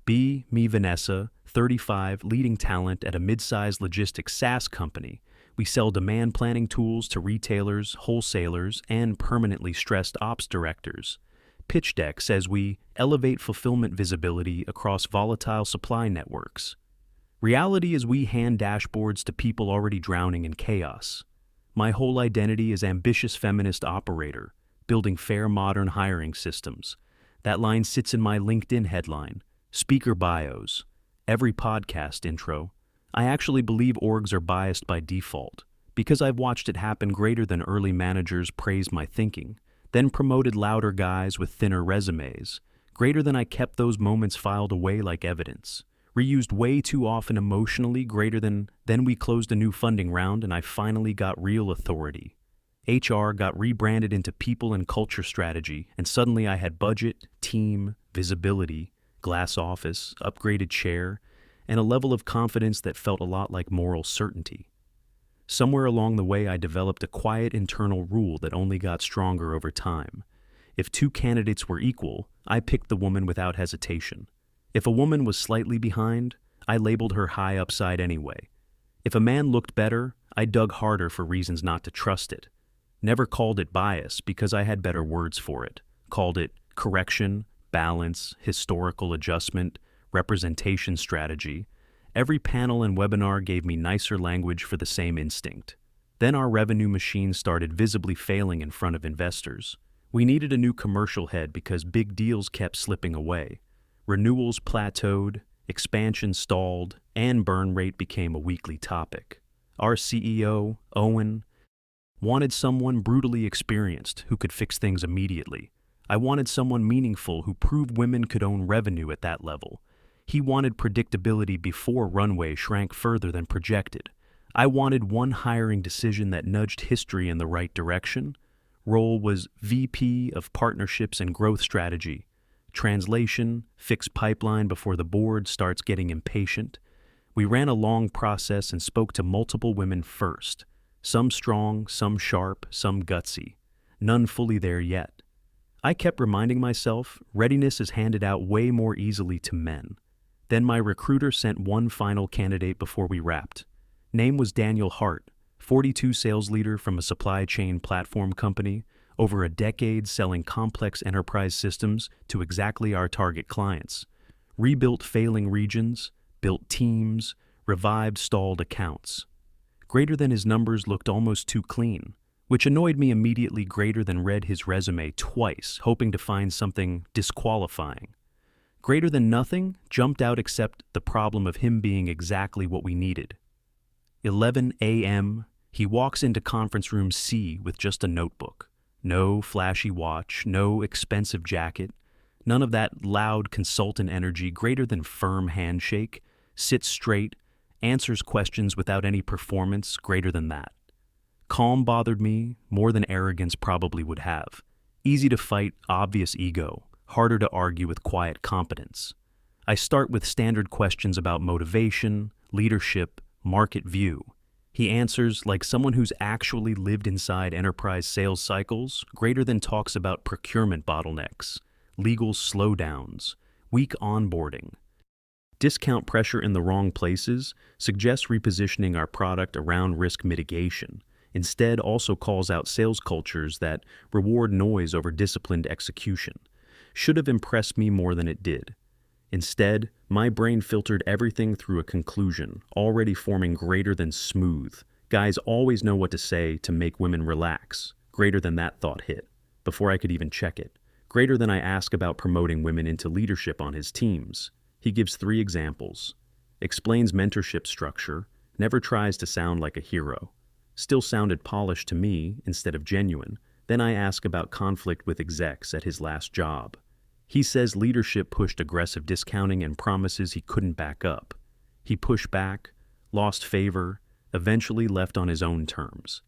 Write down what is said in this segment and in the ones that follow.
B. Me Vanessa, 35, leading talent at a mid-sized logistics SaaS company. We sell demand planning tools to retailers, wholesalers, and permanently stressed ops directors. Pitch deck says we elevate fulfillment visibility across volatile supply networks. Reality is we hand dashboards to people already drowning in chaos. My whole identity is ambitious feminist operator, building fair modern hiring systems. That line sits in my LinkedIn headline, speaker bios, every podcast intro. I actually believe orgs are biased by default, because I've watched it happen greater than early managers praised my thinking, then promoted louder guys with thinner resumes, greater than I kept those moments filed away like evidence, reused way too often emotionally, greater than then we closed a new funding round and I finally got real authority. HR got rebranded into people and culture strategy, and suddenly I had budget, team, visibility, glass office, upgraded chair, and a level of confidence that felt a lot like moral certainty. Somewhere along the way, I developed a quiet internal rule that only got stronger over time. If two candidates were equal, I picked the woman without hesitation. If a woman was slightly behind, I labeled her high upside anyway. If a man looked better, I dug harder for reasons not to trust it. Never called it bias because I had better words for it. Called it correction, balance, historical adjustment, representation strategy. Every panel and webinar gave me nicer language for the same instinct. Then our revenue machine started visibly failing in front of investors. We needed a new commercial head because big deals kept slipping away. Renewals plateaued, expansion stalled, and burn rate became a weekly topic. Our CEO, Owen, wanted someone brutally experienced who could fix things immediately. I wanted someone meaningful who proved women could own revenue at that level. He wanted predictability before runway shrank further than projected. I wanted one hiring decision that nudged history in the right direction. Role was VP of Partnerships and Growth Strategy. Translation, fix pipeline before the board starts getting impatient. We ran a long process and spoke to multiple women first. Some strong, some sharp, some gutsy. None fully there yet. I kept reminding myself, readiness is handed out way more easily to men. Then my recruiter sent one final candidate before we wrapped. Name was Daniel Hart, 42 sales leader from a supply chain platform company, over a decade selling complex enterprise systems to exactly our target clients. Rebuilt failing regions, built teams, revived stalled accounts. Greater than his numbers looked almost too clean, which annoyed me immediately. Greater than read his resume twice, hoping to find something disqualifying. Greater than nothing jumped out except the problem of him being exactly what we needed. 11 a.m., he walks into conference room C with just a notebook. No flashy watch, no expensive jacket, none of that loud consultant energy. Greater than firm handshake, sits straight, answers questions without any performance. Greater than that. Calm bothered me more than arrogance probably would have. Easy to fight, obvious ego. Harder to argue with quiet competence. I start with standard questions about motivation, leadership, market view. He answers like someone who's actually lived inside enterprise sales cycles. Greater than talks about procurement bottlenecks, legal slowdowns, weak onboarding. Discount pressure in the wrong places, suggests repositioning our product around risk mitigation. Instead, also calls out sales cultures that reward noise over disciplined execution. Should have impressed me more than it did. Instead, my brain filtered everything through a conclusion, already forming greater than smooth. Guys always know what to say to make women relax. Greater than that thought hit, before I could even check it. Greater than I ask about promoting women into leadership on his teams. He gives 3 examples. Explains mentorship structure, never tries to sound like a hero. Still sounded polished to me instead of genuine. Then I ask about conflict with execs at his last job. He says leadership pushed aggressive discounting and promises he couldn't back up. He pushed back, lost favor, eventually left on his own terms.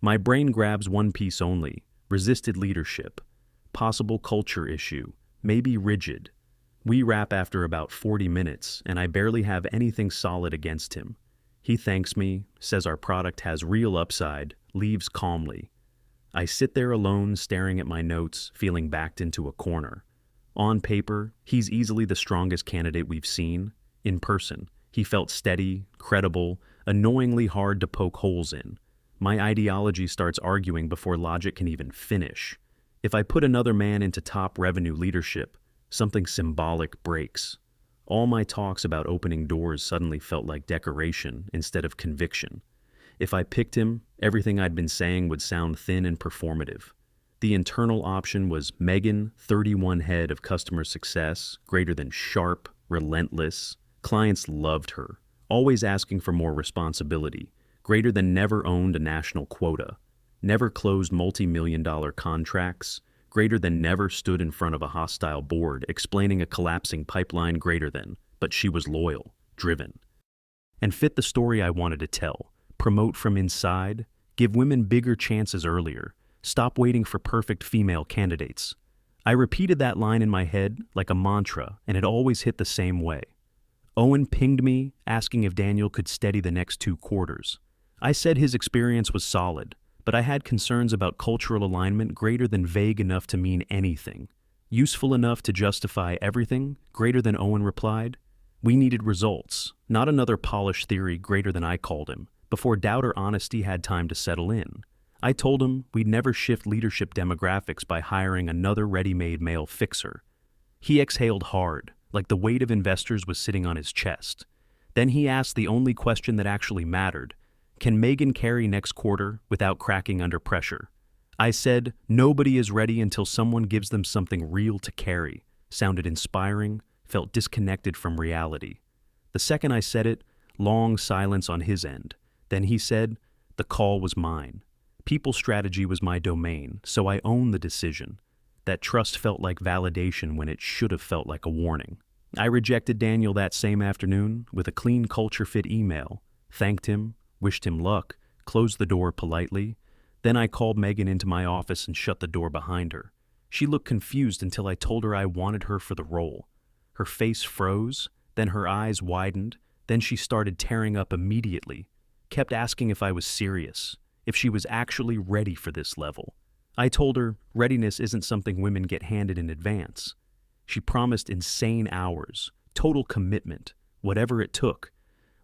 My brain grabs one piece only, resisted leadership, possible culture issue, maybe rigid. We wrap after about 40 minutes, and I barely have anything solid against him. He thanks me, says our product has real upside, leaves calmly. I sit there alone staring at my notes, feeling backed into a corner. On paper, he's easily the strongest candidate we've seen. In person, he felt steady, credible, annoyingly hard to poke holes in. My ideology starts arguing before logic can even finish. If I put another man into top revenue leadership, something symbolic breaks. All my talks about opening doors suddenly felt like decoration instead of conviction. If I picked him, everything I'd been saying would sound thin and performative. The internal option was Megan, 31 head of customer success, greater than sharp, relentless. Clients loved her, always asking for more responsibility, greater than never owned a national quota, never closed multi-million-dollar contracts, greater than never stood in front of a hostile board explaining a collapsing pipeline, greater than, but she was loyal, driven, and fit the story I wanted to tell. Promote from inside, give women bigger chances earlier, stop waiting for perfect female candidates. I repeated that line in my head like a mantra, and it always hit the same way. Owen pinged me, asking if Daniel could steady the next 2 quarters. I said his experience was solid, but I had concerns about cultural alignment greater than vague enough to mean anything. Useful enough to justify everything, greater than Owen replied. We needed results, not another polished theory greater than I called him, before doubt or honesty had time to settle in. I told him we'd never shift leadership demographics by hiring another ready-made male fixer. He exhaled hard, like the weight of investors was sitting on his chest. Then he asked the only question that actually mattered. Can Megan carry next quarter without cracking under pressure? I said, nobody is ready until someone gives them something real to carry. Sounded inspiring, felt disconnected from reality. The second I said it, long silence on his end. Then he said, the call was mine. People strategy was my domain, so I own the decision. That trust felt like validation when it should have felt like a warning. I rejected Daniel that same afternoon with a clean culture fit email, thanked him, wished him luck, closed the door politely. Then I called Megan into my office and shut the door behind her. She looked confused until I told her I wanted her for the role. Her face froze, then her eyes widened, then she started tearing up immediately, kept asking if I was serious, if she was actually ready for this level. I told her readiness isn't something women get handed in advance. She promised insane hours, total commitment, whatever it took.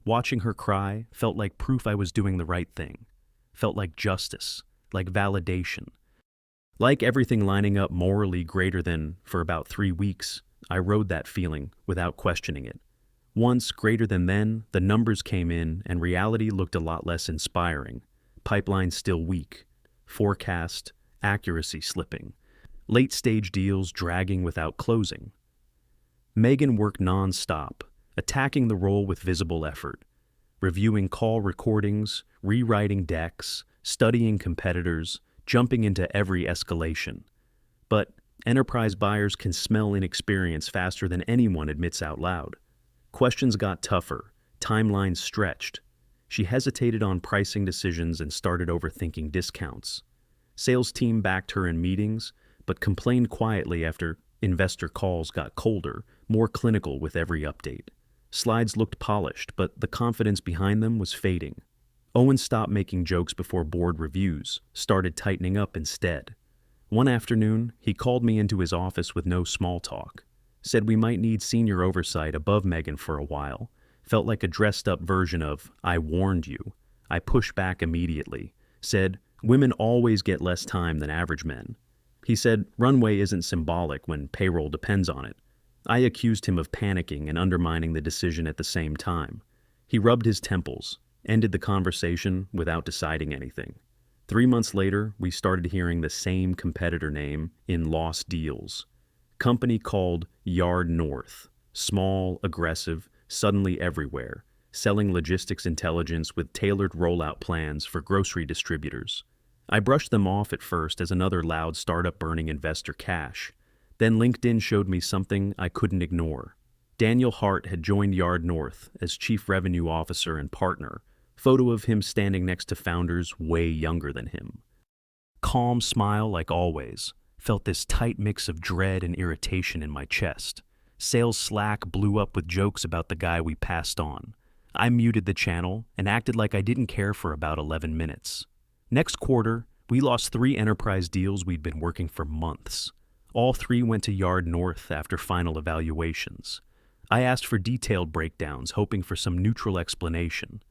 Watching her cry felt like proof I was doing the right thing. Felt like justice, like validation. Like everything lining up morally greater than, for about 3 weeks, I rode that feeling without questioning it. Once greater than then, the numbers came in and reality looked a lot less inspiring. Pipeline still weak. Forecast, accuracy slipping. Late-stage deals dragging without closing. Megan worked non-stop, attacking the role with visible effort, reviewing call recordings, rewriting decks, studying competitors, jumping into every escalation. But enterprise buyers can smell inexperience faster than anyone admits out loud. Questions got tougher, timelines stretched. She hesitated on pricing decisions and started overthinking discounts. Sales team backed her in meetings, but complained quietly after investor calls got colder, more clinical with every update. Slides looked polished, but the confidence behind them was fading. Owen stopped making jokes before board reviews, started tightening up instead. One afternoon, he called me into his office with no small talk. Said we might need senior oversight above Megan for a while. Felt like a dressed-up version of, I warned you. I pushed back immediately. Said, women always get less time than average men. He said, runway isn't symbolic when payroll depends on it. I accused him of panicking and undermining the decision at the same time. He rubbed his temples, ended the conversation without deciding anything. 3 months later, we started hearing the same competitor name in lost deals. Company called Yard North. Small, aggressive, suddenly everywhere, selling logistics intelligence with tailored rollout plans for grocery distributors. I brushed them off at first as another loud startup burning investor cash. Then LinkedIn showed me something I couldn't ignore. Daniel Hart had joined Yard North as Chief Revenue Officer and partner, photo of him standing next to founders way younger than him. Calm smile like always. Felt this tight mix of dread and irritation in my chest. Sales Slack blew up with jokes about the guy we passed on. I muted the channel and acted like I didn't care for about 11 minutes. Next quarter, we lost 3 enterprise deals we'd been working for months. All three went to Yard North after final evaluations. I asked for detailed breakdowns, hoping for some neutral explanation.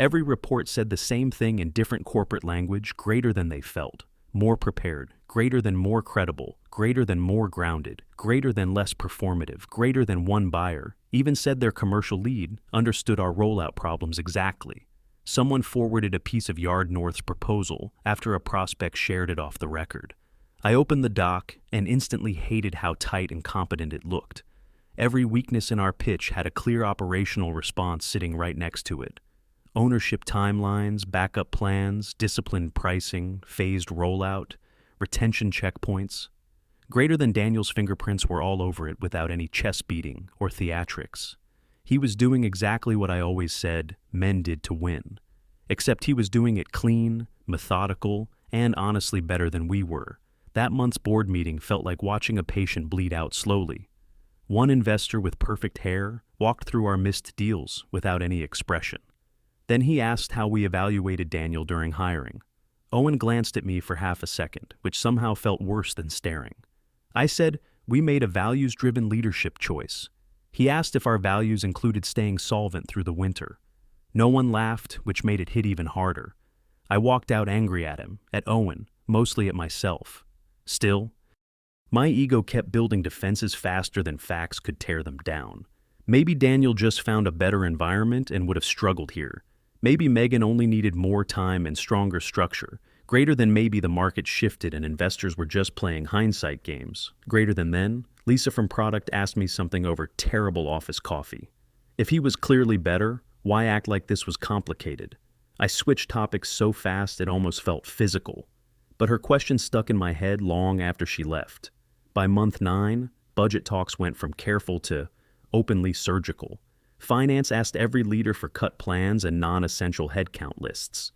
Every report said the same thing in different corporate language, greater than they felt, more prepared, greater than more credible, greater than more grounded, greater than less performative, greater than one buyer, even said their commercial lead understood our rollout problems exactly. Someone forwarded a piece of Yard North's proposal after a prospect shared it off the record. I opened the doc and instantly hated how tight and competent it looked. Every weakness in our pitch had a clear operational response sitting right next to it. Ownership timelines, backup plans, disciplined pricing, phased rollout, retention checkpoints. Greater than Daniel's fingerprints were all over it without any chest beating or theatrics. He was doing exactly what I always said men did to win. Except he was doing it clean, methodical, and honestly better than we were. That month's board meeting felt like watching a patient bleed out slowly. One investor with perfect hair walked through our missed deals without any expression. Then he asked how we evaluated Daniel during hiring. Owen glanced at me for half a second, which somehow felt worse than staring. I said, we made a values-driven leadership choice. He asked if our values included staying solvent through the winter. No one laughed, which made it hit even harder. I walked out angry at him, at Owen, mostly at myself. Still, my ego kept building defenses faster than facts could tear them down. Maybe Daniel just found a better environment and would have struggled here. Maybe Megan only needed more time and stronger structure. Greater than maybe the market shifted and investors were just playing hindsight games. Greater than then, Lisa from product asked me something over terrible office coffee. If he was clearly better, why act like this was complicated? I switched topics so fast it almost felt physical. But her question stuck in my head long after she left. By month 9, budget talks went from careful to openly surgical. Finance asked every leader for cut plans and non-essential headcount lists.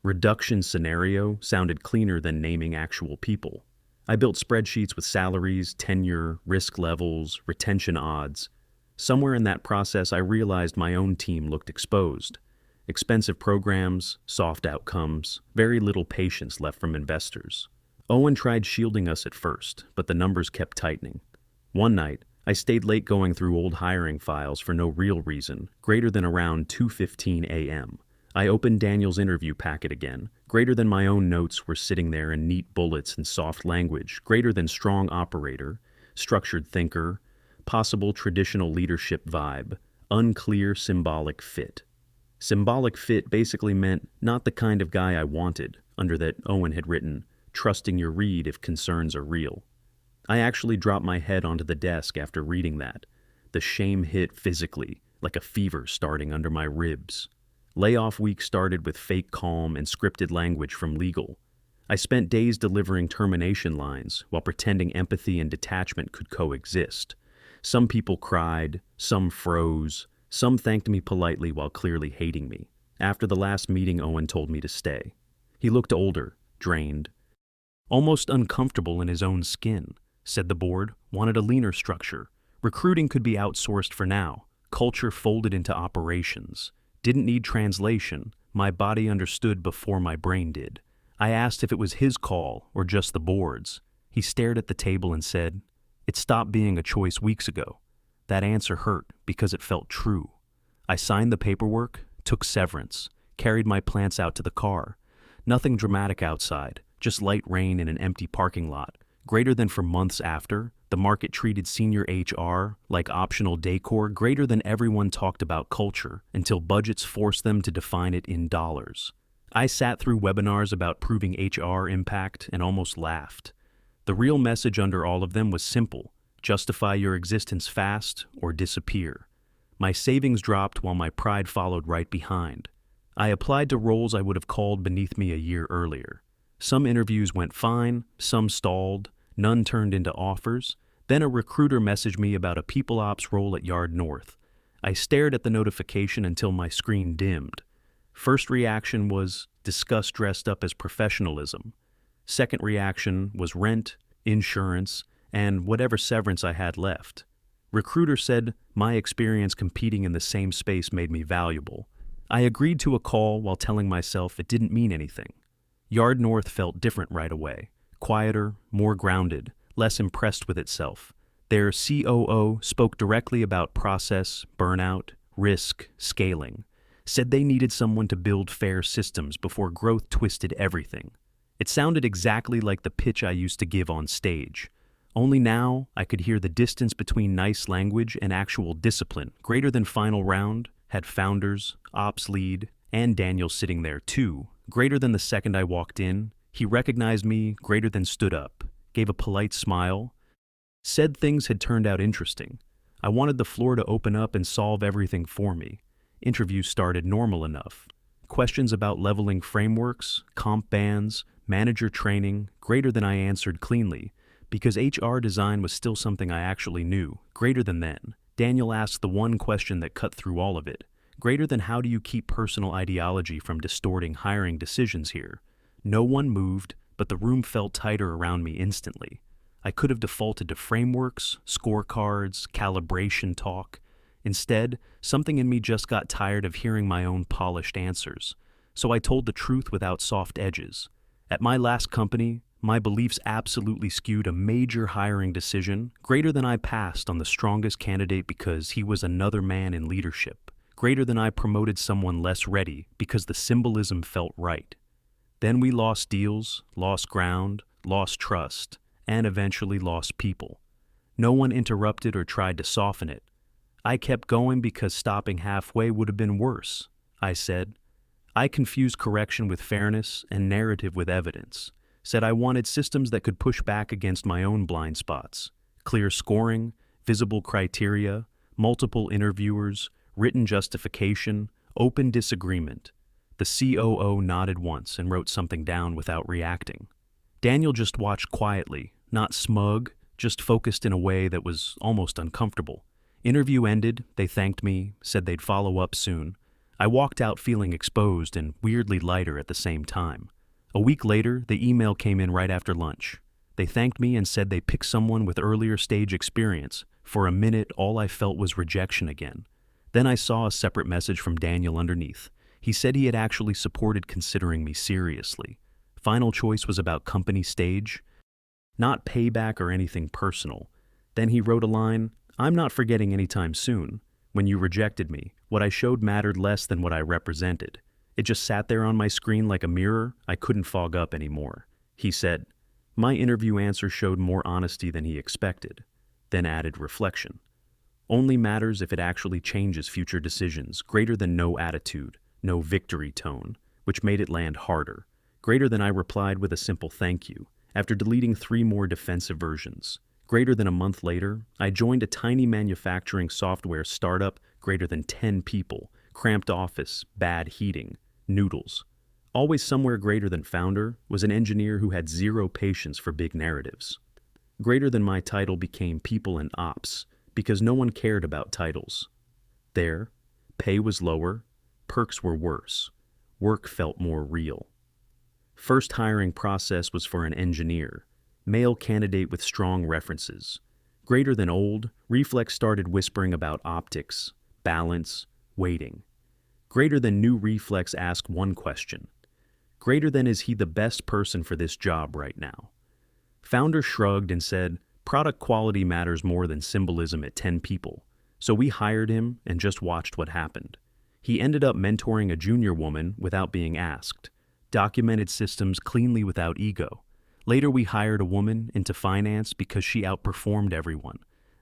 Reduction scenario sounded cleaner than naming actual people. I built spreadsheets with salaries, tenure, risk levels, retention odds. Somewhere in that process, I realized my own team looked exposed. Expensive programs, soft outcomes, very little patience left from investors. Owen tried shielding us at first, but the numbers kept tightening. One night, I stayed late going through old hiring files for no real reason, greater than around 2:15 a.m. I opened Daniel's interview packet again. Greater than my own notes were sitting there in neat bullets and soft language, greater than strong operator, structured thinker, possible traditional leadership vibe, unclear symbolic fit. Symbolic fit basically meant not the kind of guy I wanted, under that Owen had written, trusting your read if concerns are real. I actually dropped my head onto the desk after reading that. The shame hit physically, like a fever starting under my ribs. Layoff week started with fake calm and scripted language from legal. I spent days delivering termination lines while pretending empathy and detachment could coexist. Some people cried, some froze, some thanked me politely while clearly hating me. After the last meeting, Owen told me to stay. He looked older, drained, almost uncomfortable in his own skin. Said the board wanted a leaner structure. Recruiting could be outsourced for now. Culture folded into operations. Didn't need translation. My body understood before my brain did. I asked if it was his call or just the board's. He stared at the table and said, "It stopped being a choice weeks ago." That answer hurt because it felt true. I signed the paperwork, took severance, carried my plants out to the car. Nothing dramatic outside, just light rain in an empty parking lot. Greater than for months after, the market treated senior HR like optional decor. Greater than everyone talked about culture until budgets forced them to define it in dollars. I sat through webinars about proving HR impact and almost laughed. The real message under all of them was simple: justify your existence fast or disappear. My savings dropped while my pride followed right behind. I applied to roles I would have called beneath me a year earlier. Some interviews went fine, some stalled. None turned into offers. Then a recruiter messaged me about a people ops role at Yard North. I stared at the notification until my screen dimmed. First reaction was disgust dressed up as professionalism. Second reaction was rent, insurance, and whatever severance I had left. Recruiter said my experience competing in the same space made me valuable. I agreed to a call while telling myself it didn't mean anything. Yard North felt different right away. Quieter, more grounded, less impressed with itself. Their COO spoke directly about process, burnout, risk, scaling, said they needed someone to build fair systems before growth twisted everything. It sounded exactly like the pitch I used to give on stage. Only now I could hear the distance between nice language and actual discipline. Greater than final round had founders, ops lead, and Daniel sitting there too. Greater than the second I walked in, he recognized me, greater than stood up, gave a polite smile, said things had turned out interesting. I wanted the floor to open up and solve everything for me. Interview started normal enough. Questions about leveling frameworks, comp bands, manager training, greater than I answered cleanly, because HR design was still something I actually knew. Greater than then, Daniel asked the one question that cut through all of it. Greater than how do you keep personal ideology from distorting hiring decisions here? No one moved, but the room felt tighter around me instantly. I could have defaulted to frameworks, scorecards, calibration talk. Instead, something in me just got tired of hearing my own polished answers. So I told the truth without soft edges. At my last company, my beliefs absolutely skewed a major hiring decision. Greater than I passed on the strongest candidate because he was another man in leadership. Greater than I promoted someone less ready because the symbolism felt right. Then we lost deals, lost ground, lost trust, and eventually lost people. No one interrupted or tried to soften it. I kept going because stopping halfway would have been worse, I said. I confused correction with fairness and narrative with evidence. Said I wanted systems that could push back against my own blind spots. Clear scoring, visible criteria, multiple interviewers, written justification, open disagreement. The COO nodded once and wrote something down without reacting. Daniel just watched quietly, not smug, just focused in a way that was almost uncomfortable. Interview ended, they thanked me, said they'd follow up soon. I walked out feeling exposed and weirdly lighter at the same time. A week later, the email came in right after lunch. They thanked me and said they picked someone with earlier stage experience. For a minute, all I felt was rejection again. Then I saw a separate message from Daniel underneath. He said he had actually supported considering me seriously. Final choice was about company stage, not payback or anything personal. Then he wrote a line, "I'm not forgetting anytime soon. When you rejected me, what I showed mattered less than what I represented. It just sat there on my screen like a mirror I couldn't fog up anymore." He said, "My interview answer showed more honesty than he expected." Then added reflection. "Only matters if it actually changes future decisions, greater than no attitude, no victory tone," which made it land harder. Greater than I replied with a simple thank you, after deleting 3 more defensive versions. Greater than a month later, I joined a tiny manufacturing software startup, greater than 10 people, cramped office, bad heating, noodles. Always somewhere greater than founder was an engineer who had 0 patience for big narratives. Greater than my title became people and ops, because no one cared about titles. There, pay was lower, perks were worse, work felt more real. First hiring process was for an engineer, male candidate with strong references. Greater than old, Reflex started whispering about optics, balance, weighting. Greater than new Reflex asked one question. Greater than is he the best person for this job right now? Founder shrugged and said, product quality matters more than symbolism at 10 people. So we hired him and just watched what happened. He ended up mentoring a junior woman without being asked, documented systems cleanly without ego. Later we hired a woman into finance because she outperformed everyone.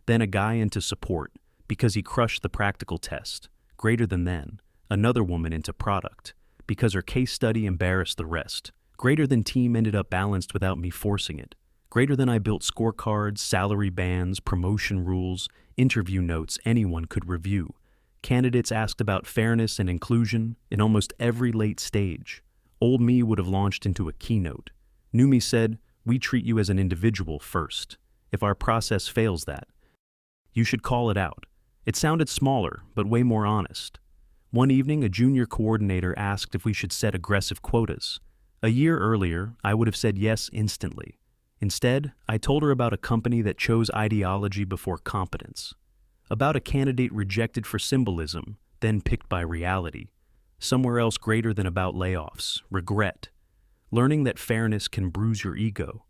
Then a guy into support because he crushed the practical test. Greater than then, another woman into product because her case study embarrassed the rest. Greater than team ended up balanced without me forcing it. Greater than I built scorecards, salary bands, promotion rules, interview notes anyone could review. Candidates asked about fairness and inclusion in almost every late stage. Old me would have launched into a keynote. New me said, we treat you as an individual first. If our process fails that, you should call it out. It sounded smaller, but way more honest. One evening, a junior coordinator asked if we should set aggressive quotas. A year earlier, I would have said yes instantly. Instead, I told her about a company that chose ideology before competence. About a candidate rejected for symbolism, then picked by reality. Somewhere else greater than about layoffs, regret. Learning that fairness can bruise your ego.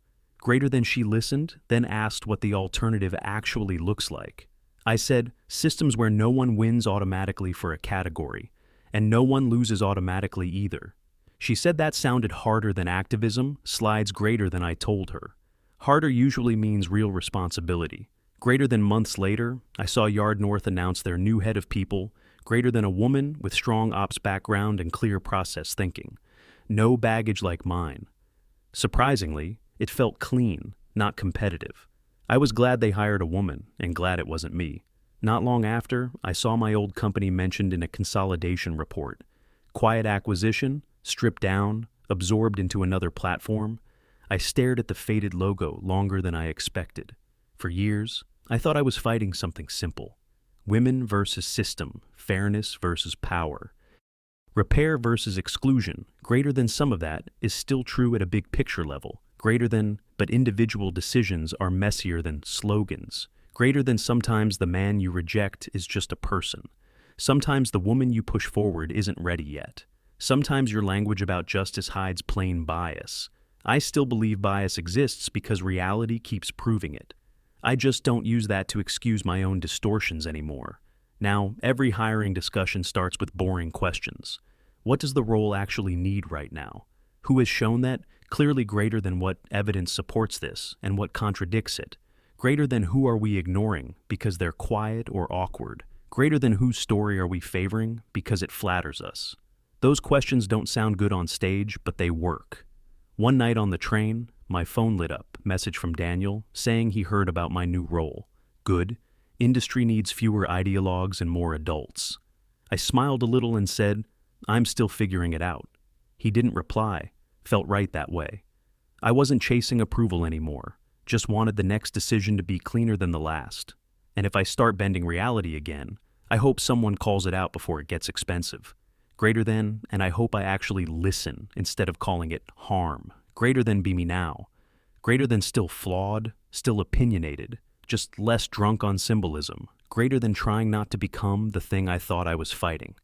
Greater than she listened, then asked what the alternative actually looks like. I said, systems where no one wins automatically for a category, and no one loses automatically either. She said that sounded harder than activism, slides greater than I told her. Harder usually means real responsibility. Greater than months later, I saw Yard North announce their new head of people, greater than a woman with strong ops background and clear process thinking. No baggage like mine. Surprisingly, it felt clean, not competitive. I was glad they hired a woman, and glad it wasn't me. Not long after, I saw my old company mentioned in a consolidation report. Quiet acquisition, stripped down, absorbed into another platform. I stared at the faded logo longer than I expected. For years, I thought I was fighting something simple. Women versus system, fairness versus power. Repair versus exclusion, greater than some of that, is still true at a big picture level. Greater than, but individual decisions are messier than slogans. Greater than sometimes the man you reject is just a person. Sometimes the woman you push forward isn't ready yet. Sometimes your language about justice hides plain bias. I still believe bias exists because reality keeps proving it. I just don't use that to excuse my own distortions anymore. Now, every hiring discussion starts with boring questions. What does the role actually need right now? Who has shown that? Clearly greater than what evidence supports this and what contradicts it. Greater than who are we ignoring because they're quiet or awkward. Greater than whose story are we favoring because it flatters us. Those questions don't sound good on stage, but they work. One night on the train, my phone lit up, message from Daniel saying he heard about my new role. Good. Industry needs fewer ideologues and more adults. I smiled a little and said, I'm still figuring it out. He didn't reply. Felt right that way. I wasn't chasing approval anymore, just wanted the next decision to be cleaner than the last. And if I start bending reality again, I hope someone calls it out before it gets expensive. Greater than, and I hope I actually listen instead of calling it harm. Greater than be me now. Greater than still flawed, still opinionated, just less drunk on symbolism. Greater than trying not to become the thing I thought I was fighting.